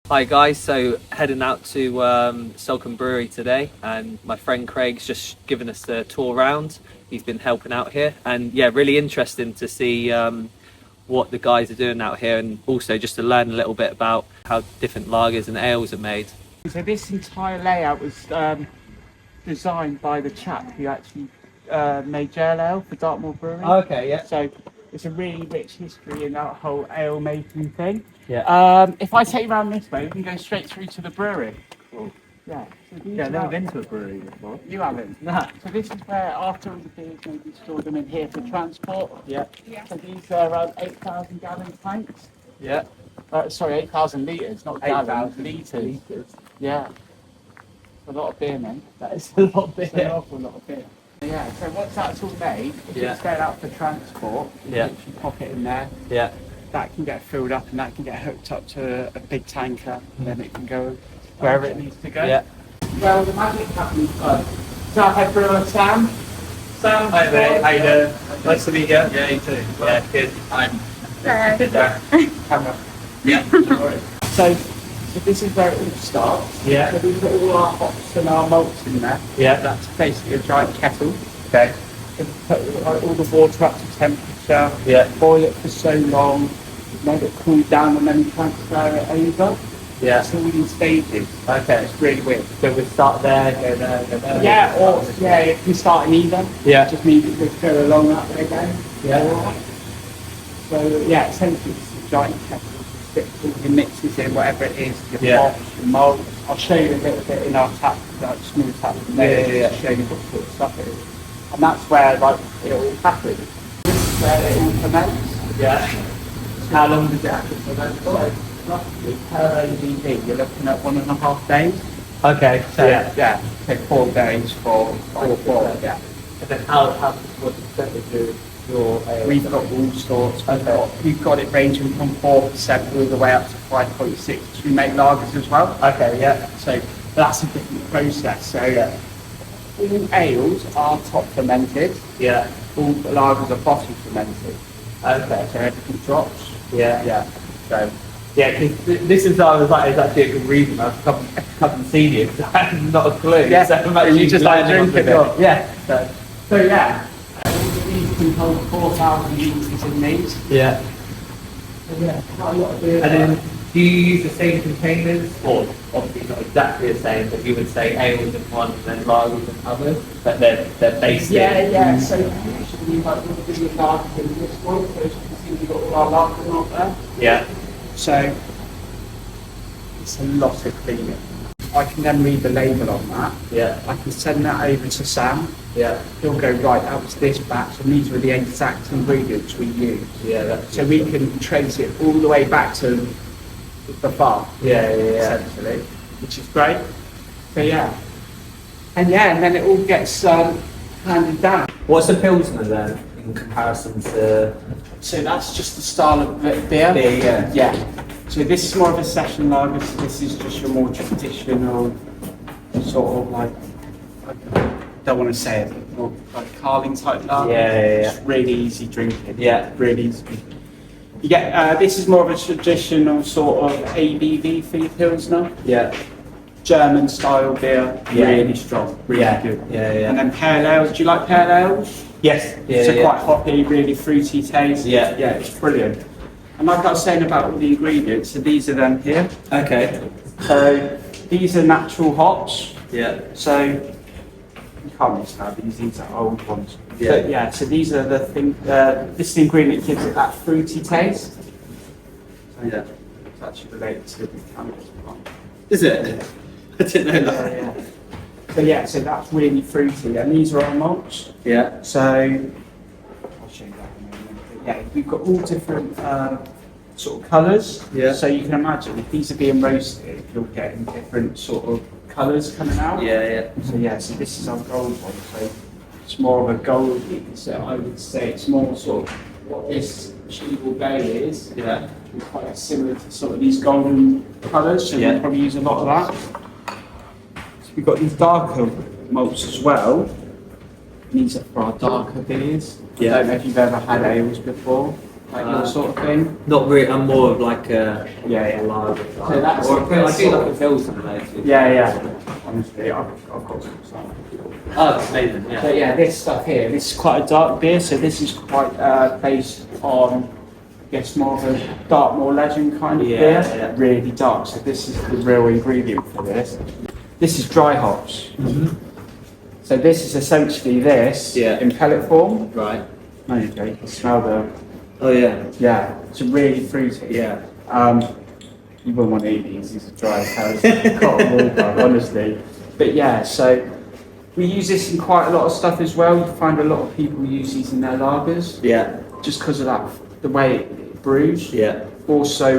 Hi guys, so heading out to Salcombe Brewery today, and my friend Craig's just given us a tour around. He's been helping out here, and yeah, really interesting to see what the guys are doing out here, and also just to learn a little bit about how different lagers and ales are made. So this entire layout was designed by the chap who actually made Gel Ale for Dartmoor Brewery. Okay, yeah. So it's a really rich history in that whole ale making thing. Yeah. If I take you around this way, we can go straight through to the brewery. Cool. Yeah. So I've never been to a brewery before. You haven't? Nah. So this is where, after all the beers, maybe store them in here for transport. Yeah. So these are around 8,000 gallon tanks. Yeah. Sorry, 8,000 litres, not gallons, litres. Yeah. A lot of beer, man. That is a lot of beer. It's an awful lot of beer. Yeah, so once that's all made, if it's going out for transport, you literally pop it in there. Yeah. That can get filled up and that can get hooked up to a big tanker, and then it can go wherever it needs to go. Yeah. Well, the magic happens. So our head brewer, Sam. Sam, Hi mate, how you doing? Nice to meet you. Yeah, you too. Yeah, good. I'm Camera. Yeah. So this is where it all starts. Yeah. So we put all our hops and our malts in there. Yeah. That's basically a giant kettle. Okay. We put all the water up to temperature. Yeah. Boil it for so long, let it cool down, and then transfer it over. Yeah. It's all in stages. Okay. It's really weird. So we start there, go there, go there. Yeah, or if you start in either, Yeah. it just means it just go along that way again. Yeah. So yeah, essentially it's a giant kettle. Stick all your mixes in, whatever it is, your hops, your malt. I'll show you a little bit in our tap, like small tap from there, Yeah. to show you what sort of stuff it is. And that's where like it all happens. This is where it all ferments. Yeah. How long does it happen for that? So roughly per ABV, you're looking at 1.5 days. Okay. So yeah, so 4 days for four. Yeah. And then what percentage do your ale? We've got all sorts. We've got it ranging from 4% all the way up to 5.6. We make lagers as well. Okay, yeah. So that's a different process. So all ales are top fermented. Yeah. All lagers are bottom fermented. Okay. So everything drops. Yeah. Yeah. So Yeah, because this is, I was like, it's actually a good reason I've come and seen you, because I have not a clue. Yeah, so I'm actually you just like learning drink it. a bit. Yeah. So yeah. All of these can hold 4,000 litres in these. Yeah. So yeah, quite a lot of beer. And then, do you use the same containers? Or obviously not exactly the same, but you would say ales in one and then lagers in others, but they're based Yeah. So usually like we'll do the lagers in this one. So as you can see, we've got all our lagers up there. Yeah. So it's a lot of cleaning. I can then read the label on that. Yeah. I can send that over to Sam. Yeah. He'll go, right, that was this batch, and these were the exact ingredients we used. Yeah. So we can trace it all the way back to the farm. Yeah. Essentially, which is great. So yeah. And then it all gets handed down. What's a Pilsner then, in comparison to... So that's just the style of beer. Yeah. So this is more of a session lager. So this is just your more traditional sort of like, I don't want to say it, but more like Carling type lager. Yeah. It's really easy drinking. Yeah. Really easy. You get this is more of a traditional sort of ABV for your Pilsner. Yeah. German style beer. Yeah. Really strong. Really good. Yeah. And then pale ales. Do you like pale ales? Yes. So quite hoppy, really fruity taste. Yeah, it's brilliant. And like I was saying about all the ingredients, so these are them here. Okay. So these are natural hops. Yeah. So you can't really smell these are old ones. Yeah. So these are the thing. This ingredient gives it that fruity taste. So yeah, it's actually related to the cannabis plant. Is it? I didn't know that. Yeah. So that's really fruity, and these are our malts. Yeah. So I'll show you that in a moment. But yeah, we've got all different sort of colours. Yeah. So you can imagine if these are being roasted, you're getting different sort of colours coming out. Yeah. So this is our gold one. So it's more of a goldy. So I would say it's more sort of what this Cheeval Bay is. Yeah. It's quite similar to sort of these golden colours. So we'll probably use a lot of that. We've got these darker malts as well. These are for our darker beers. Yeah. I don't know if you've ever had ales before. like your sort of thing. Not really. I'm more of like a Yeah. lager. So that's or I do like a Pilsner though. Yeah. Honestly, I've got some. Oh, that's amazing. Yeah. So yeah, this stuff here, this is quite a dark beer, so this is quite based on, I guess, more of a Dartmoor Legend kind of beer. Yeah. Really dark, so this is the real ingredient for this. This is dry hops. So this is essentially this in pellet form. Right. There you go, you can smell the, Oh yeah. yeah, it's really fruity. Yeah. You wouldn't want to eat these are dry as hell, cotton wool, bro, honestly. But yeah, so we use this in quite a lot of stuff as well. You find a lot of people use these in their lagers. Yeah. Just because of that, the way it brews. Yeah. Also,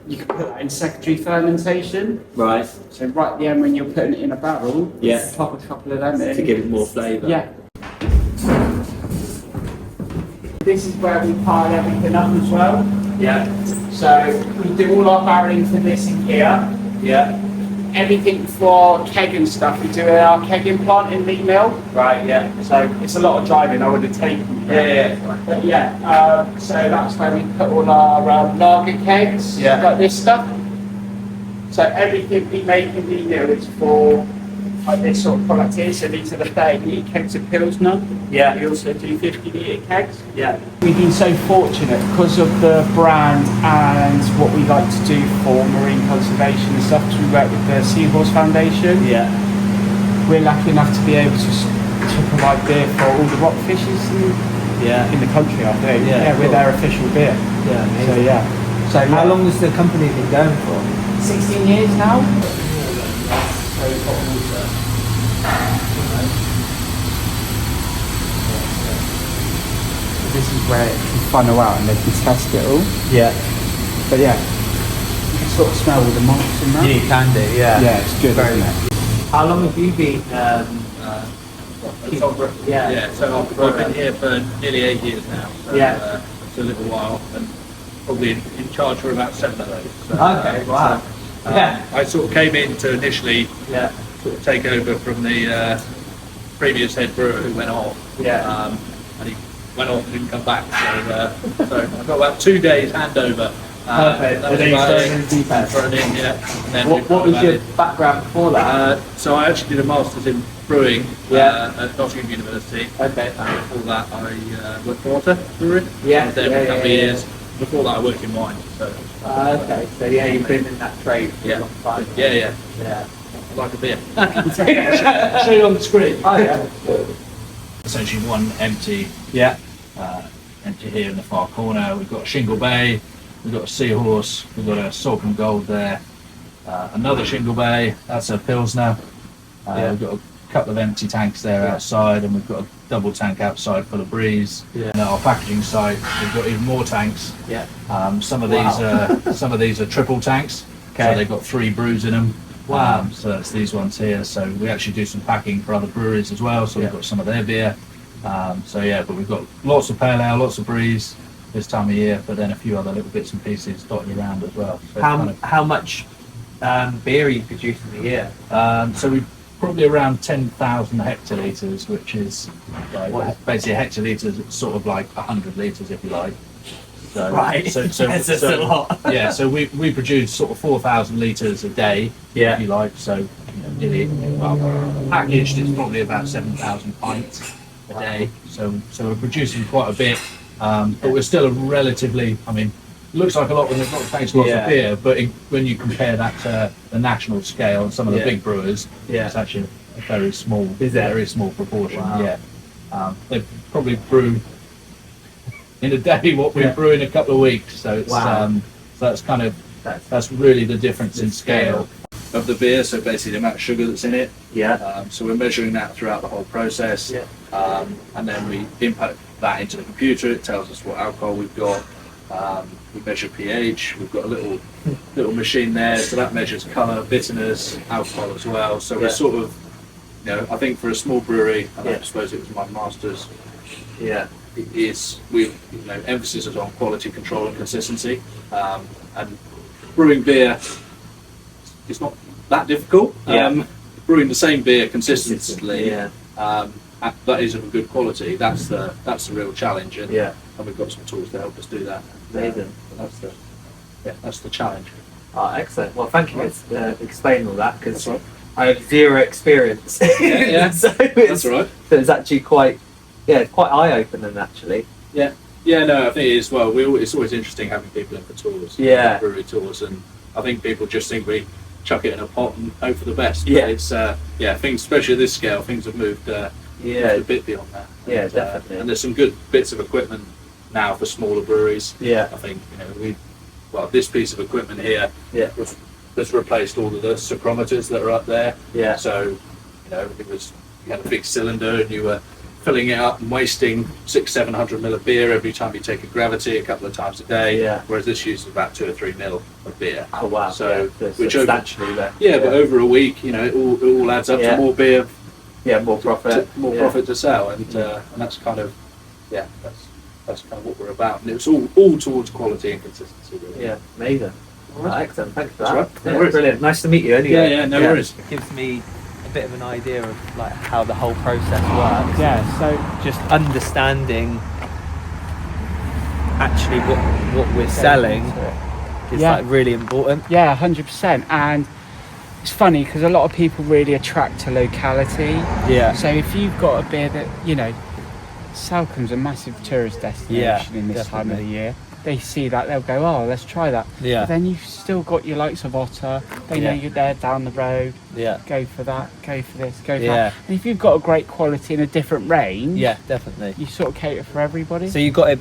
you can put that in secondary fermentation. Right. So right at the end when you're putting it in a barrel, Yeah. pop a couple of them in. To give it more flavour. Yeah. This is where we pile everything up as well. Yeah. So we do all our barreling for this in here. Yeah. Everything for keg and stuff we do in our kegging plant in Lee Mill. Right. Yeah. So it's a lot of driving, I would have taken. Yeah. But yeah, so that's where we put all our lager kegs, like this stuff. So everything we make in Lee Mill is for like this sort of product here. So these are the 30-litre kegs of Pilsner. Yeah. We also do 50-litre kegs. Yeah. We've been so fortunate because of the brand and what we like to do for marine conservation and stuff, because we work with the Seahorse Foundation. Yeah. We're lucky enough to be able to provide beer for all the rockfishes in the country, I think. Yeah, we're cool. their official beer. Yeah. So Amazing. So How long has the company been going for? 16 years now. This is where it can funnel out and they can test it all. Yeah. But yeah, you can sort of smell all the malts in that. You can do. Yeah. Yeah, it's good, Very isn't nice. it? How long have you been? Yeah, so I've been here for nearly 8 years now. So, Yeah. it's a little while, and probably in charge for about 7 of those. So, Okay. Wow. Yeah. I sort of came in to initially Yeah. sort of take over from the previous head brewer who went off. Yeah. And he went off and didn't come back. So I've got about 2 days handover. Perfect. That was And then about you it. throw in the deep end. Thrown in, yeah. And then What was your background before that? So I actually did a master's in brewing at Nottingham University. Okay. And before that, I worked for Water Brewery. Yeah, I was there for a couple of years. Before that, I worked in wine. So Okay. So yeah, you've been in that trade for a long time. yeah. Yeah. I like a beer. Show you on the screen. Oh yeah. Essentially, one empty Yeah. here in the far corner. We've got a Shingle Bay. We've got a Seahorse. We've got a Salcombe Gold there. Another Shingle Bay. That's a Pilsner. We've got a couple of empty tanks there outside, and we've got a double tank outside full of breeze. Yeah. And at our packaging site, we've got even more tanks. Yeah. Some of these are triple tanks. Okay. So they've got 3 brews in them. Wow. So that's these ones here. So we actually do some packing for other breweries as well. So we've got some of their beer. But we've got lots of pale ale, lots of breeze this time of year, but then a few other little bits and pieces dotted around as well. So How much beer are you produce in a year? so we probably around 10,000 hectolitres, which is basically a hectolitre is sort of like 100 litres if you like. So, Right. So, That's just a lot. Yeah. So we produce sort of 4,000 litres a day, Yeah. if you like. So nearly, well, packaged it's probably about 7,000 pints a day. So we're producing quite a bit, but we're still a relatively. I mean, looks like a lot when there's not tastes lots of beer, but when you compare that to the national scale and some of the big brewers, it's actually a very small, proportion. Wow. Yeah, they probably brew in a day what we brew in a couple of weeks. So it's so that's kind of that's really the difference in scale of the beer. So basically the amount of sugar that's in it. Yeah. So we're measuring that throughout the whole process. And then we input that into the computer. It tells us what alcohol we've got. We measure pH. We've got a little machine there, so that measures colour, bitterness, alcohol as well. So we're sort of, I think for a small brewery, and I suppose it was my master's. Yeah. Emphasis is on quality control and consistency. And brewing beer is not that difficult. Brewing the same beer consistently. That is of a good quality. That's the real challenge. And and we've got some tools to help us do that. Amazing. That's the challenge. Oh, excellent. Well, thank you for explaining all that, because That's right. I have zero experience. Yeah. So That's right. So it's actually quite eye-opening, actually. Yeah, no, I think it is. Well, it's always interesting having people in for tours, Yeah. brewery tours, and I think people just think we chuck it in a pot and hope for the best. Yeah. But it's things, especially at this scale, things have moved a bit beyond that. Yeah, And, definitely. and there's some good bits of equipment now for smaller breweries. Yeah. I think this piece of equipment here has replaced all of the sucrometers that are up there. Yeah. So you had a big cylinder and you were filling it up and wasting 600-700 ml of beer every time you take a gravity a couple of times a day. Yeah. Whereas this uses about 2 or 3 ml of beer. Oh wow. So which substantially there. but over a week, it all adds up to more beer, more profit. profit to sell, and that's kind of that's kind of what we're about. And it's all towards quality and consistency, really. Yeah, amazing. Well, excellent. Thanks for That's that. right. No Yeah, worries. brilliant. Nice to meet you. Anyway. No worries. It gives me a bit of an idea of like how the whole process works. Yeah, so Just understanding actually what we're selling is Yeah. like really important. yeah, 100%. And it's funny because a lot of people really attract to locality. Yeah. So if you've got a beer that, Salcombe's a massive tourist destination in this time of the definitely. year. They see that, they'll go, oh, let's try that. Yeah. But then you've still got your likes of Otter. They know Yeah. you're there down the road. Yeah. Go for that, go for this, go for Yeah. that. And if you've got a great quality and a different range, Yeah, definitely. you sort of cater for everybody. So you got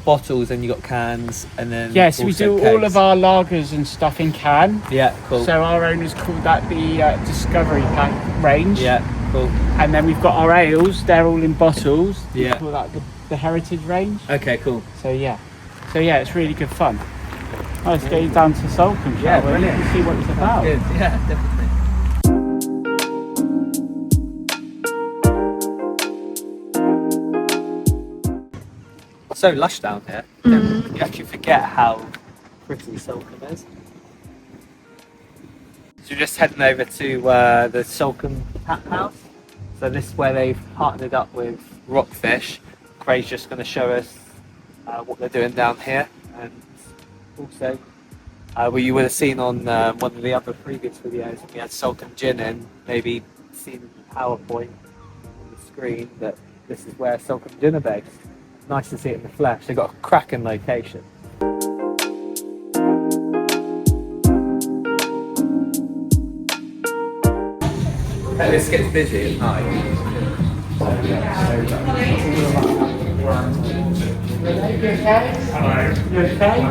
bottles and you got cans and then Yes, we also do all kegs. of our lagers and stuff in can. Yeah, cool. So our owners call that the Discovery Pack range. Yeah, cool. And then we've got our ales, they're all in bottles. We Yeah. call that the Heritage range. Okay, cool. So yeah, it's really good fun. Let's get you down to Salcombe, shall Yeah, we? brilliant. And see what it's about. Good. Yeah, definitely. So lush down here. You actually forget how pretty Salcombe is. So we're just heading over to the Salcombe Tap House. So this is where they've partnered up with Rockfish. Craig's just going to show us what they're doing down here, and also well, you would have seen on one of the other previous videos we had Salcombe Gin in, maybe seen in the PowerPoint on the screen that this is where Salcombe Gin are based. Nice to see it in the flesh. They've got a cracking location. This gets busy at night. You okay?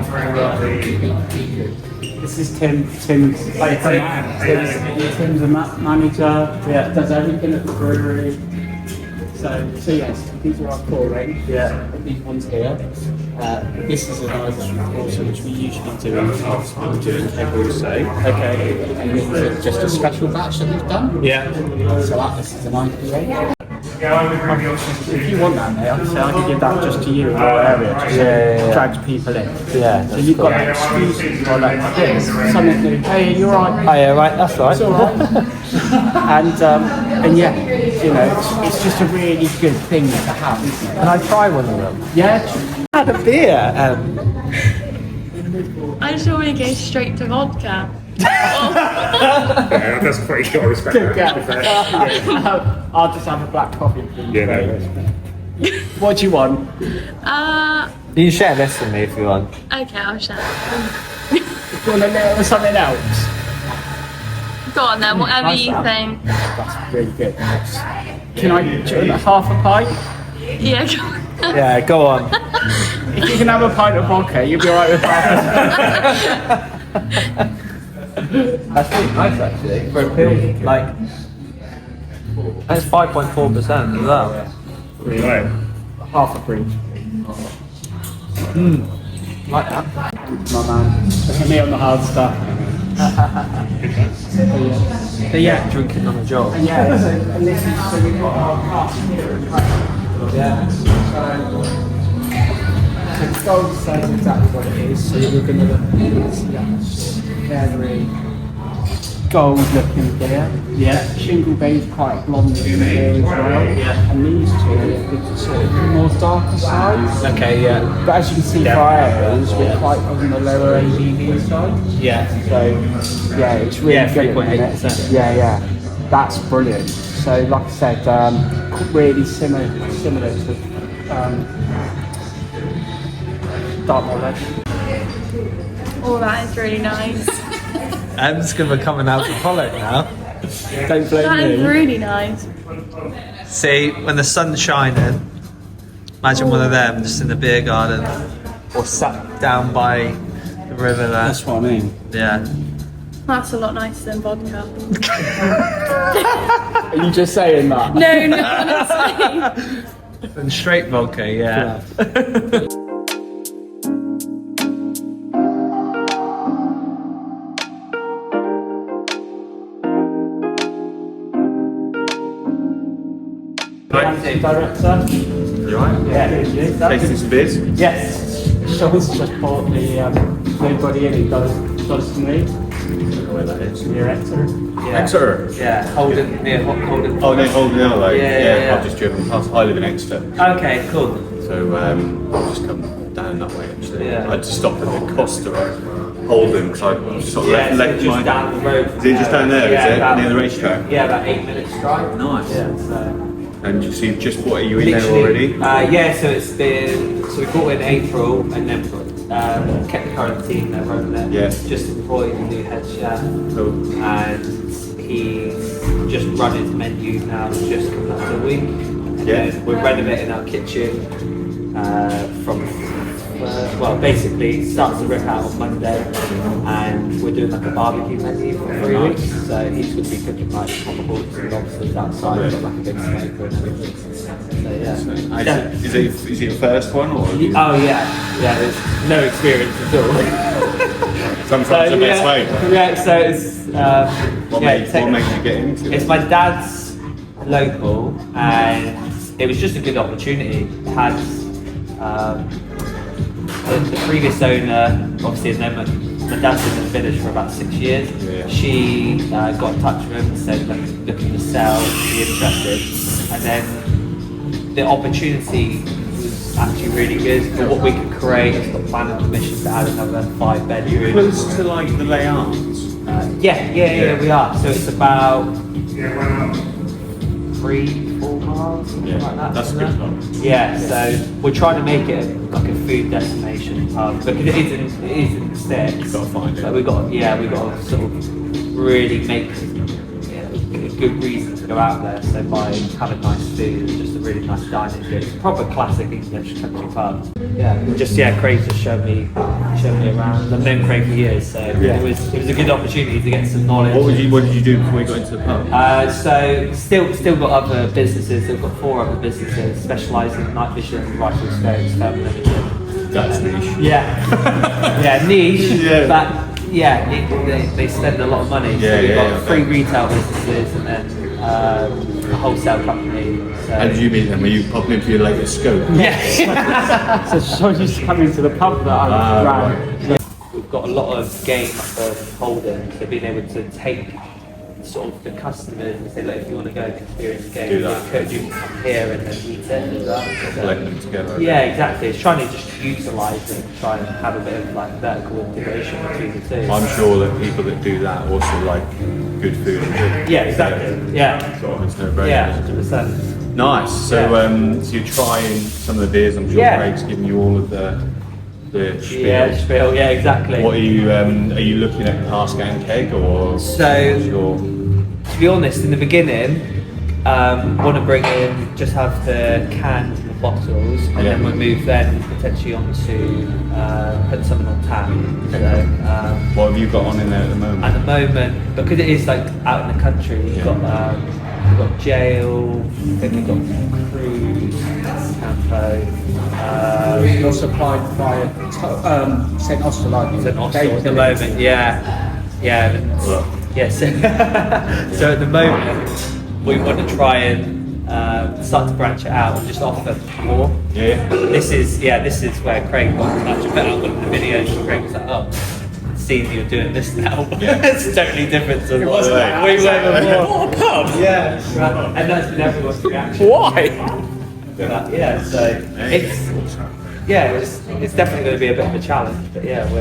This is Tim's Tim's a manager. Yeah, does everything at the brewery. So yes, these are our core range. Yeah. These ones here. This is an Irish also, which we usually do in house. We'll do in keg also. Okay. And this is just a special batch that we've done. Yeah. So this is an IPA. If you want that, mate, I can give that just to you in your area. Just drags people in. Yeah. So you've got an exclusive product like this. Something to, hey, you're right. Oh yeah, right. That's right. It's all right. and yeah, it's just a really good thing to have, isn't it? Can I try one of them? Yeah. Had a beer. I just want to go straight to vodka. Yeah, that's pretty good. I respect Good that. guess. I'll just have a black coffee, please. Yeah, no worries. What do you want? You can share this with me if you want. Okay, I'll share. Do you want a little something else? Go on then, whatever Nice you that. think. That's really good. Can I do you want half a pint? Yeah, go on. Yeah, go on. If you can have a pint of vodka, you'll be alright with half That's really nice actually for a pill. Like, that's 5.4% as well. Right. half a brief. Like that. My man. Look at me on the hard stuff. But yeah, drinking on the job. And yeah, and this is, so we've got our cup here. Yeah. So gold says exactly what it is, so we're going to look at very gold looking beer. Yeah. Shingle Bay's quite blonde in beer as well. Yeah. And these two are sort of more darker sides. Okay, yeah. But as you can see by ours, we're quite on the lower ABV side. Yeah. So yeah, it's really Yeah, good. at the minute. 3.8%. Yeah. That's brilliant. So like I said, really similar to dark knowledge. Oh, that is really nice. Em's gonna become an alcoholic now. Don't blame That is me. really nice. See, when the sun's shining, imagine one of them just in the beer garden or sat down by the river there. That's what I mean. Yeah. That's a lot nicer than vodka. Are you just saying that? No, honestly. And straight vodka, yeah. Director? You alright? Yeah, Tasting some beers? yes. Sean's just bought the nobody in who does to me. I don't know where that is. Director. Yeah. Exeter? Yeah, Holden, near Holden. Oh, no, Holden Hill, like, Yeah. I've just driven past. I live in Exeter. Okay, cool. So I've just come down that way actually. Yeah. I had to stop at the Costa at Holden because I sort of Yeah, so left just my... down the road. Is it just down there, Yeah, is it? about- Near the racetrack? Yeah, about 8 minutes drive. Nice. Yeah, so. And you see, just what, are you in there already? Yeah, so it's been, so we bought it in April and then kept the current team that run it. Yeah. Just employed a new head chef Cool. and he's just run his menu now, just coming up to a week. And Yeah. then we're renovating our kitchen from, well, basically starts to rip out on Monday and we're doing like a barbecue menu for 3 weeks. So he's going to be cooking like proper porks and lobsters outside, got like a big smoker and everything. So yeah. Yeah. Is it your first one or? have you- Oh yeah, there's no experience at all. Sometimes the best way. Yeah, so it's What made you get into it? it's my dad's local, and it was just a good opportunity. Had the previous owner, obviously, has known my dad's been in the village for about 6 years. Yeah. She got in touch with him and said, looking to sell, be interested, and then the opportunity was actually really good for what we could create. It's got planning permission to add another 5 bedrooms. Close to like the layout. Yeah, we are. So it's about 3-4 miles, something like that. That's a isn't good it? one. Yeah, so we're trying to make it like a food destination pub because it is in the sticks. You've got to find it. But we got to sort of really make a good reason to go out there. So by having nice food and just a really nice dining area, it's a proper classic English country pub. Craig just showed me around. I've known Craig for years, so it was a good opportunity to get some knowledge. What did you do before you got into the pub? So still got other businesses. We've got 4 other businesses specialising in night vision, rifle scopes, thermal imaging. That's niche. Yeah, niche. Yeah. But they spend a lot of money. Yeah, so we've yeah, got 3 retail businesses and then a wholesale company. So. How did you meet them? Were you popping in for your latest scope? Yeah. So Sean used to come into the pub that I ran. We've got a lot of game of holding, so being able to take sort of the customers and say, look, if you want to go and experience the game, Do that. you can come here and then eat it as well. So- Blend them together. Yeah, exactly. It's trying to just utilise and try and have a bit of like vertical integration between the two. I'm sure that people that do that also like good food and drink. Yeah, exactly. Yeah. Sort of, it's no brainer. Yeah, 100%. Nice. So, Yeah. so you're trying some of the beers. I'm sure Yeah. Craig's giving you all of the spiel. Yeah, spiel. Yeah, exactly. What are you looking at cask and keg or? So- what's your... To be honest, in the beginning, want to bring in, just have the cans and the bottles, and then we'll move then potentially on to put something on tap. So, What have you got on in there at the moment? at the moment, because it is like out in the country, we've got jail, I think we've got cruise, campo. You're supplied by St. Austell, aren't you? St. Austell at the moment, Yes. So at the moment, we want to try and start to branch it out and just offer more. Yeah. This is where Craig got in touch. I put out one of the videos and Craig was like, oh, seen you're doing this now. Yeah. It's totally different to what wasn't that. we were before. What a pub? Yeah, right. And that's been everyone's reaction. Why? But, yeah, so it's definitely going to be a bit of a challenge, but yeah,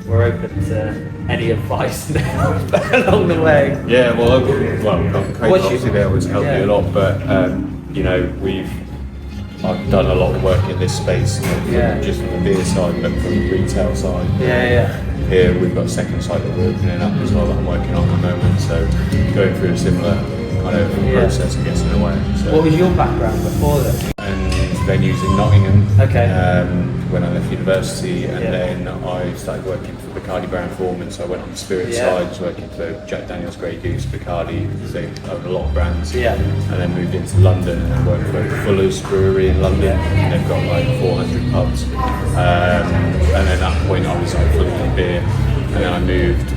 we're open to any advice now along the way. Yeah, well, Craig What's obviously there was helped me a lot, but you know, I've done a lot of work in this space, just from the beer side, but from the retail side. Yeah. Here we've got a second site that we're opening up as well that I'm working on at the moment, so going through a similar kind of process, I guess, in a way. So. What was your background before this? And venues in Nottingham when I left university, and then I started working for Bacardi Brand Foreman, so I went on the spirit side, was working for Jack Daniel's, Grey Goose, Bacardi, because they own a lot of brands, and then moved into London and worked for Fuller's Brewery in London, and they've got like 400 pubs, and then at that point I was like fully in beer, and then I moved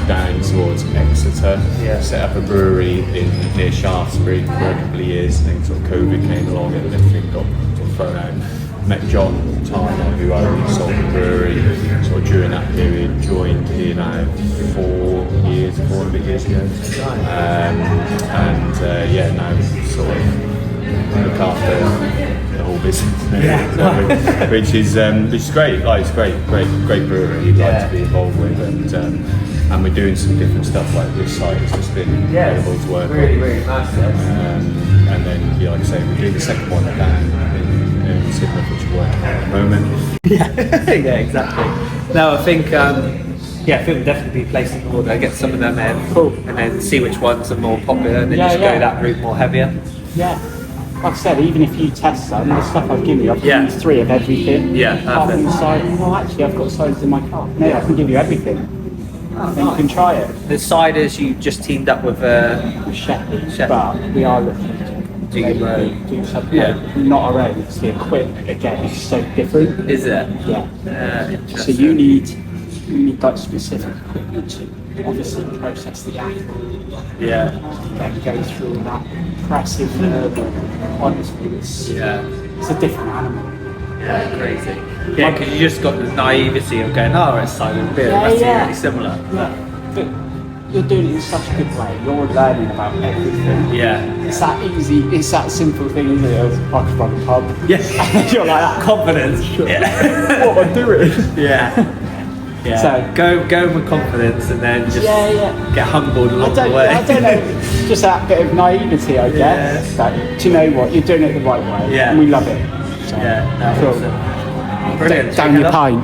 down towards Exeter, set up a brewery near Shaftesbury for a couple of years, and then sort of COVID came along and everything got sort of thrown out. Met John Tyler, who owned Salcombe Brewery, sort of during that period, joined here now 4 and a bit years ago. Now sort of look after the whole business, which is great. Like, it's great brewery we'd like to be involved with, and we're doing some different stuff like this site. It's just been incredible to work really, on. really nice. And then, like I say, we're doing the second one down in Sydney, which we're working on at the moment. Yeah, exactly. No, I think we'll definitely be placing an order, get some of them in, and then see which ones are more popular, and then go that route more heavier. Yeah. Like I said, even if you test some, the stuff I've given you, I've given you 3 of everything. Yeah, Apart from the side, well, actually, I've got ciders in my car. No, I can give you everything. And you can try it. The ciders you just teamed up with Sheppy, Sheppy. but we are looking to do something not our own. It's the equipment again. It's so different. Is it? Yeah. So Interesting. you need like specific equipment to obviously process the apple. Then go through that pressing honestly, it's a different animal. Yeah, crazy. Yeah, because you just got the naivety of going, oh, it's cider beer. That's really similar. Yeah. But you're doing it in such a good way. You're learning about everything. Yeah. It's that easy. It's that simple thing, isn't it? As I could run a pub. Yeah. You're like that. Confidence. Yeah. What am I doing? Yeah. Yeah. So go with confidence, and then just get humbled along the way. I don't know. Just that bit of naivety, I guess. That, do you know what? You're doing it the right way. Yeah. And we love it. So, Awesome. Brilliant. Down your pint.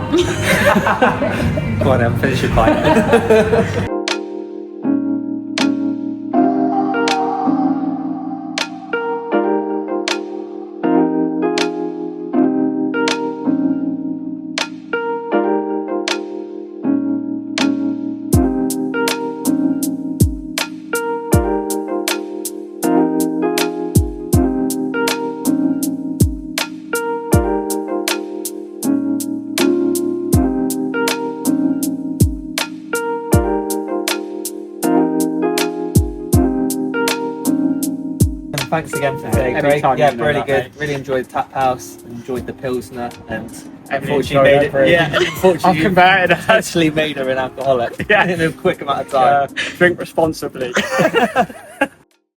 Go on then, finish your pint. Thanks again for today, Craig. Yeah, really good. Really enjoyed the Tap House, enjoyed the Pilsner, and unfortunately made it. Yeah, unfortunately, converted actually made her an alcoholic in a quick amount of time. Drink responsibly.